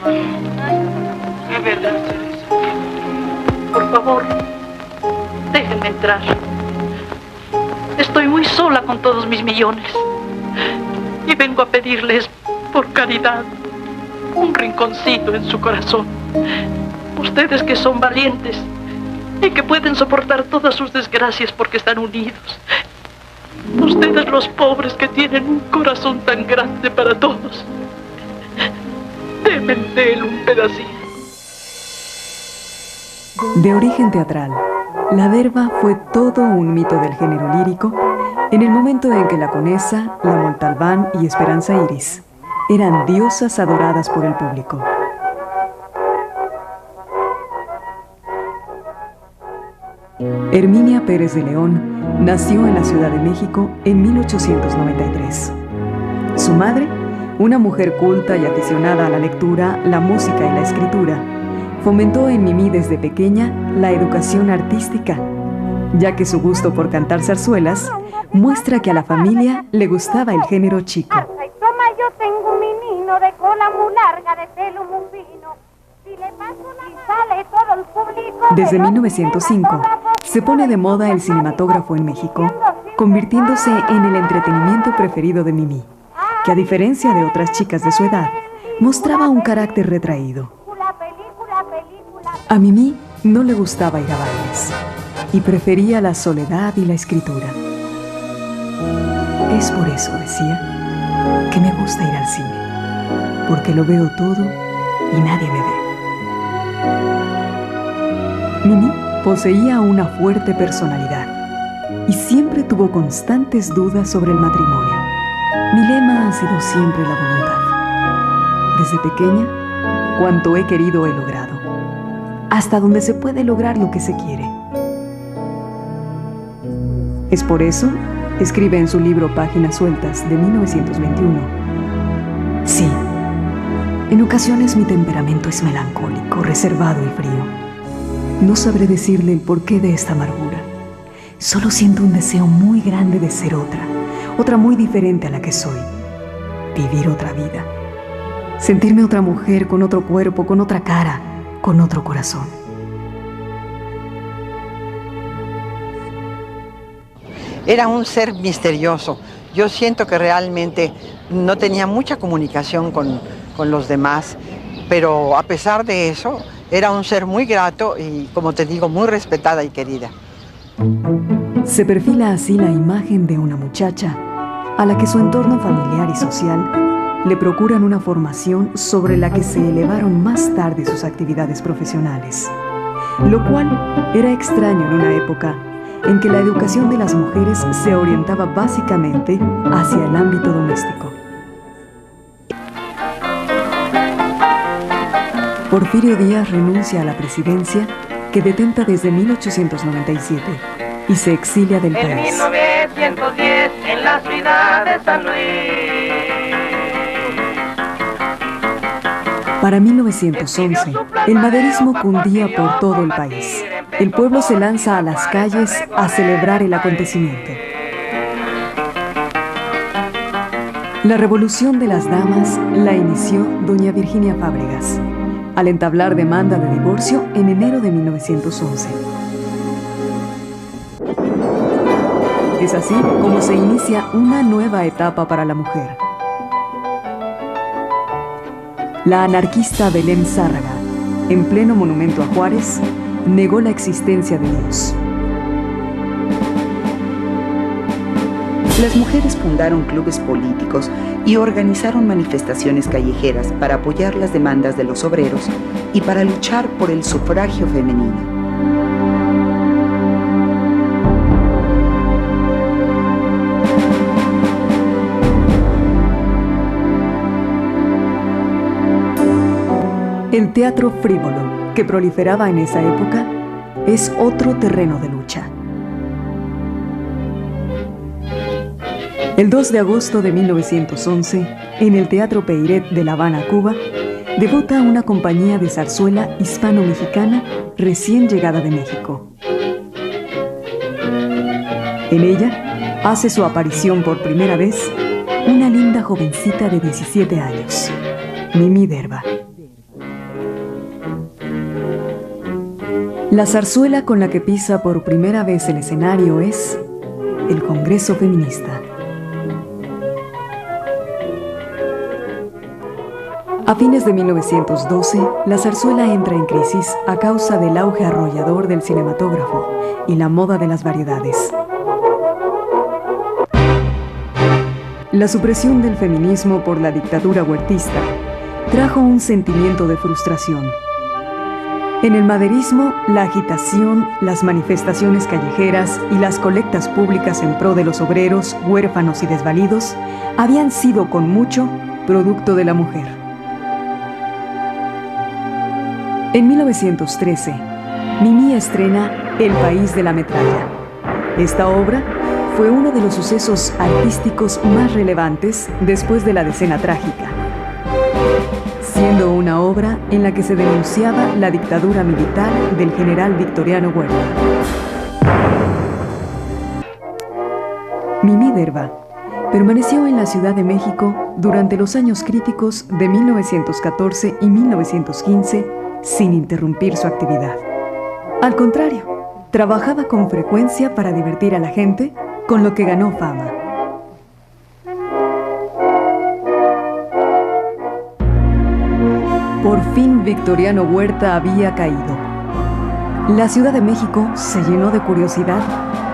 Es verdad, Teresa. Por favor, déjenme entrar. Estoy muy sola con todos mis millones. Y vengo a pedirles, por caridad, un rinconcito en su corazón. Ustedes que son valientes y que pueden soportar todas sus desgracias porque están unidos. Ustedes los pobres que tienen un corazón tan grande para todos. Denme de él un pedacito. De origen teatral, La Verba fue todo un mito del género lírico en el momento en que la Conesa, la Montalbán y Esperanza Iris eran diosas adoradas por el público. Herminia Pérez de León nació en la Ciudad de México en 1893. Su madre, una mujer culta y aficionada a la lectura, la música y la escritura, fomentó en Mimí desde pequeña la educación artística, ya que su gusto por cantar zarzuelas muestra que a la familia le gustaba el género chico. Toma, yo tengo un menino de cola muy larga, de pelo muy fino. Si le paso la mano, sale todo el público. Desde 1905 se pone de moda el cinematógrafo en México, convirtiéndose en el entretenimiento preferido de Mimí, que a diferencia de otras chicas de su edad, mostraba un carácter retraído. A Mimí no le gustaba ir a bailes y prefería la soledad y la escritura. Es por eso, decía, que me gusta ir al cine, porque lo veo todo y nadie me ve. Mimí poseía una fuerte personalidad y siempre tuvo constantes dudas sobre el matrimonio. Mi lema ha sido siempre la voluntad. Desde pequeña, cuanto he querido he logrado. Hasta donde se puede lograr lo que se quiere. Es por eso, escribe en su libro Páginas Sueltas de 1921. Sí, en ocasiones mi temperamento es melancólico, reservado y frío. No sabré decirle el porqué de esta amargura. Solo siento un deseo muy grande de ser otra muy diferente a la que soy. Vivir otra vida. Sentirme otra mujer con otro cuerpo, con otra cara, con otro corazón. Era un ser misterioso. Yo siento que realmente no tenía mucha comunicación con los demás, pero a pesar de eso, era un ser muy grato y, como te digo, muy respetada y querida. Se perfila así la imagen de una muchacha a la que su entorno familiar y social le procuran una formación sobre la que se elevaron más tarde sus actividades profesionales, lo cual era extraño en una época en que la educación de las mujeres se orientaba básicamente hacia el ámbito doméstico. Porfirio Díaz renuncia a la presidencia que detenta desde 1897 y se exilia del país. En 1910, en la ciudad de San Luis. Para 1911, el maderismo cundía por todo el país. El pueblo se lanza a las calles a celebrar el acontecimiento. La revolución de las damas la inició doña Virginia Fábregas, al entablar demanda de divorcio en enero de 1911. Es así como se inicia una nueva etapa para la mujer. La anarquista Belén Zárraga, en pleno monumento a Juárez, negó la existencia de Dios. Las mujeres fundaron clubes políticos y organizaron manifestaciones callejeras para apoyar las demandas de los obreros y para luchar por el sufragio femenino. El teatro frívolo, que proliferaba en esa época, es otro terreno de lucha. El 2 de agosto de 1911, en el Teatro Peiret de La Habana, Cuba, debuta una compañía de zarzuela hispano-mexicana recién llegada de México. En ella hace su aparición por primera vez una linda jovencita de 17 años, Mimí Derba. La zarzuela con la que pisa por primera vez el escenario es el Congreso Feminista. A fines de 1912, la zarzuela entra en crisis a causa del auge arrollador del cinematógrafo y la moda de las variedades. La supresión del feminismo por la dictadura huertista trajo un sentimiento de frustración. En el maderismo, la agitación, las manifestaciones callejeras y las colectas públicas en pro de los obreros, huérfanos y desvalidos habían sido con mucho producto de la mujer. En 1913, Mimí estrena El País de la Metralla. Esta obra fue uno de los sucesos artísticos más relevantes después de la Decena Trágica, siendo una obra en la que se denunciaba la dictadura militar del general Victoriano Huerta. Mimí Derba permaneció en la Ciudad de México durante los años críticos de 1914 y 1915 sin interrumpir su actividad. Al contrario, trabajaba con frecuencia para divertir a la gente, con lo que ganó fama. Por fin Victoriano Huerta había caído. La Ciudad de México se llenó de curiosidad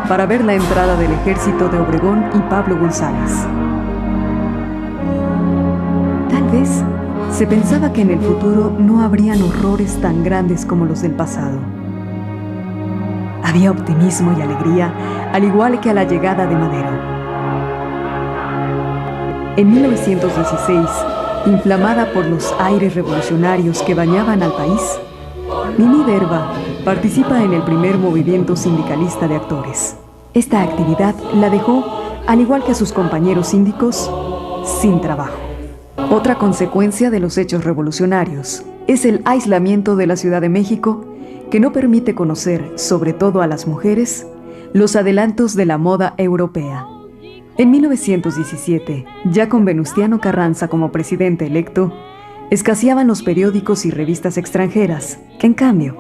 para ver la entrada del ejército de Obregón y Pablo González. Tal vez se pensaba que en el futuro no habrían horrores tan grandes como los del pasado. Había optimismo y alegría, al igual que a la llegada de Madero. En 1916, inflamada por los aires revolucionarios que bañaban al país, Mimí Derba participa en el primer movimiento sindicalista de actores. Esta actividad la dejó, al igual que a sus compañeros síndicos, sin trabajo. Otra consecuencia de los hechos revolucionarios es el aislamiento de la Ciudad de México, que no permite conocer, sobre todo a las mujeres, los adelantos de la moda europea. En 1917, ya con Venustiano Carranza como presidente electo, escaseaban los periódicos y revistas extranjeras. En cambio,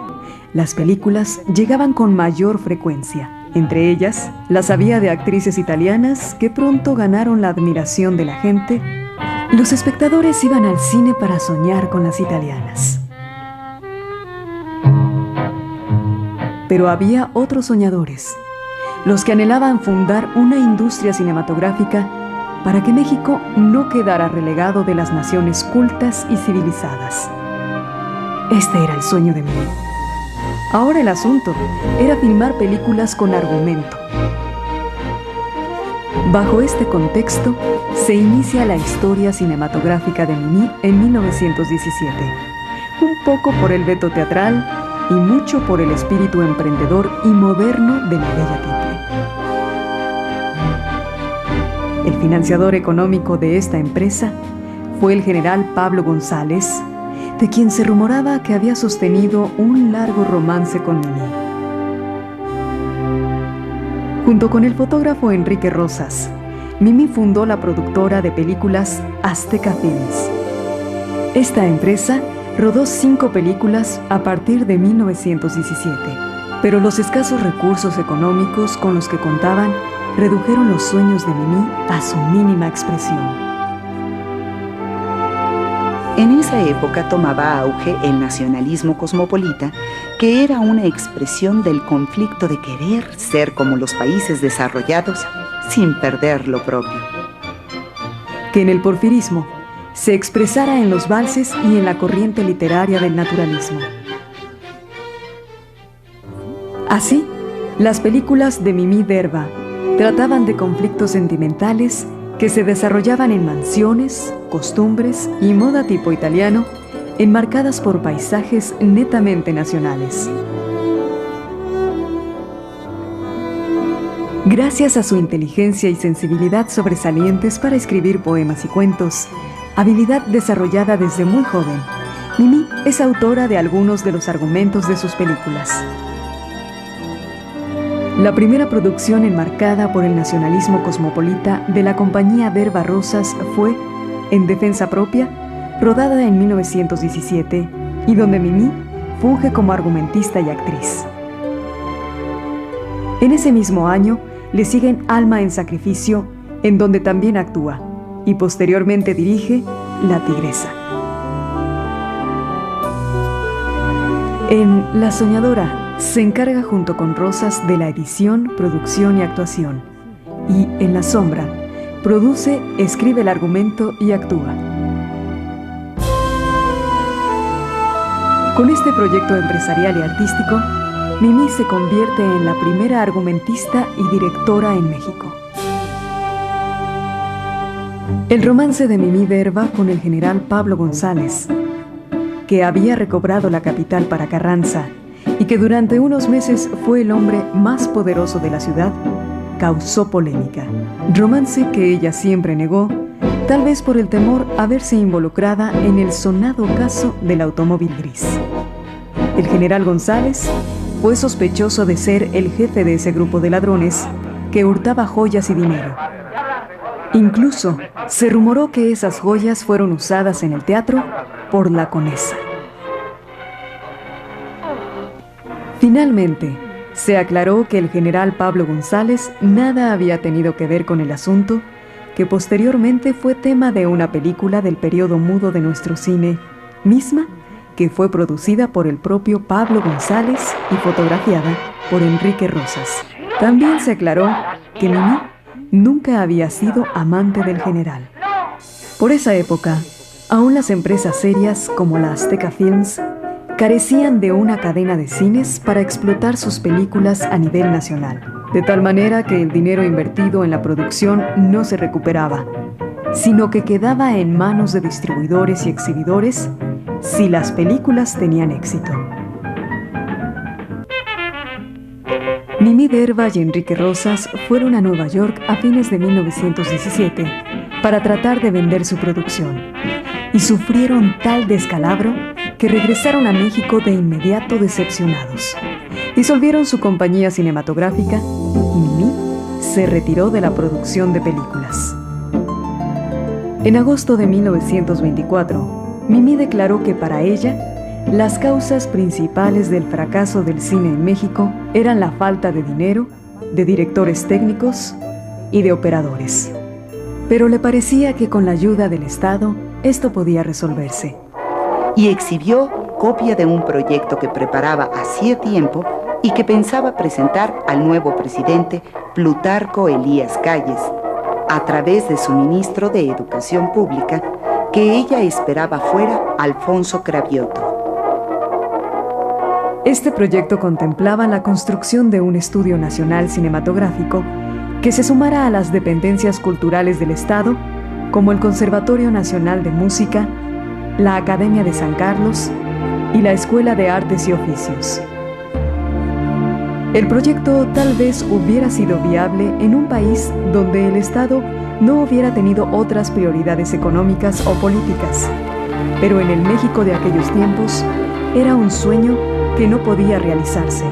las películas llegaban con mayor frecuencia. Entre ellas, las había de actrices italianas que pronto ganaron la admiración de la gente. Los espectadores iban al cine para soñar con las italianas. Pero había otros soñadores, los que anhelaban fundar una industria cinematográfica para que México no quedara relegado de las naciones cultas y civilizadas. Este era el sueño de Mimí. Ahora el asunto era filmar películas con argumento. Bajo este contexto, se inicia la historia cinematográfica de Mimí en 1917, un poco por el veto teatral y mucho por el espíritu emprendedor y moderno de la bella Tiple. El financiador económico de esta empresa fue el general Pablo González, de quien se rumoraba que había sostenido un largo romance con Mimí. Junto con el fotógrafo Enrique Rosas, Mimí fundó la productora de películas Azteca Films. Esta empresa rodó 5 películas a partir de 1917, pero los escasos recursos económicos con los que contaban redujeron los sueños de Mimí a su mínima expresión. En esa época tomaba auge el nacionalismo cosmopolita, que era una expresión del conflicto de querer ser como los países desarrollados sin perder lo propio. Que en el porfirismo se expresara en los valses y en la corriente literaria del naturalismo. Así, las películas de Mimí Derba trataban de conflictos sentimentales que se desarrollaban en mansiones, costumbres y moda tipo italiano, enmarcadas por paisajes netamente nacionales. Gracias a su inteligencia y sensibilidad sobresalientes para escribir poemas y cuentos, habilidad desarrollada desde muy joven, Mimí es autora de algunos de los argumentos de sus películas. La primera producción enmarcada por el nacionalismo cosmopolita de la compañía Derba Rosas fue En Defensa Propia, rodada en 1917, y donde Mimí funge como argumentista y actriz. En ese mismo año le siguen Alma en Sacrificio, en donde también actúa, y posteriormente dirige La Tigresa. En La Soñadora se encarga junto con Rosas de la edición, producción y actuación, y en La Sombra produce, escribe el argumento y actúa. Con este proyecto empresarial y artístico, Mimí se convierte en la primera argumentista y directora en México. El romance de Mimí Derba con el general Pablo González, que había recobrado la capital para Carranza y que durante unos meses fue el hombre más poderoso de la ciudad, causó polémica. Romance que ella siempre negó, tal vez por el temor a verse involucrada en el sonado caso del automóvil gris. El general González fue sospechoso de ser el jefe de ese grupo de ladrones que hurtaba joyas y dinero. Incluso se rumoró que esas joyas fueron usadas en el teatro por la conesa. Finalmente, se aclaró que el general Pablo González nada había tenido que ver con el asunto, que posteriormente fue tema de una película del periodo mudo de nuestro cine, misma que fue producida por el propio Pablo González y fotografiada por Enrique Rosas. También se aclaró que Mimí nunca había sido amante del general. Por esa época, aún las empresas serias como la Azteca Films carecían de una cadena de cines para explotar sus películas a nivel nacional, de tal manera que el dinero invertido en la producción no se recuperaba, sino que quedaba en manos de distribuidores y exhibidores si las películas tenían éxito. Mimí Derba y Enrique Rosas fueron a Nueva York a fines de 1917 para tratar de vender su producción y sufrieron tal descalabro que regresaron a México de inmediato decepcionados. Disolvieron su compañía cinematográfica y Mimí se retiró de la producción de películas. En agosto de 1924, Mimí declaró que para ella, las causas principales del fracaso del cine en México eran la falta de dinero, de directores técnicos y de operadores. Pero le parecía que con la ayuda del Estado, esto podía resolverse. Y exhibió copia de un proyecto que preparaba hacía tiempo y que pensaba presentar al nuevo presidente Plutarco Elías Calles, a través de su ministro de Educación Pública, que ella esperaba fuera Alfonso Cravioto. Este proyecto contemplaba la construcción de un estudio nacional cinematográfico que se sumara a las dependencias culturales del Estado, como el Conservatorio Nacional de Música, la Academia de San Carlos y la Escuela de Artes y Oficios. El proyecto tal vez hubiera sido viable en un país donde el Estado no hubiera tenido otras prioridades económicas o políticas, pero en el México de aquellos tiempos era un sueño que no podía realizarse.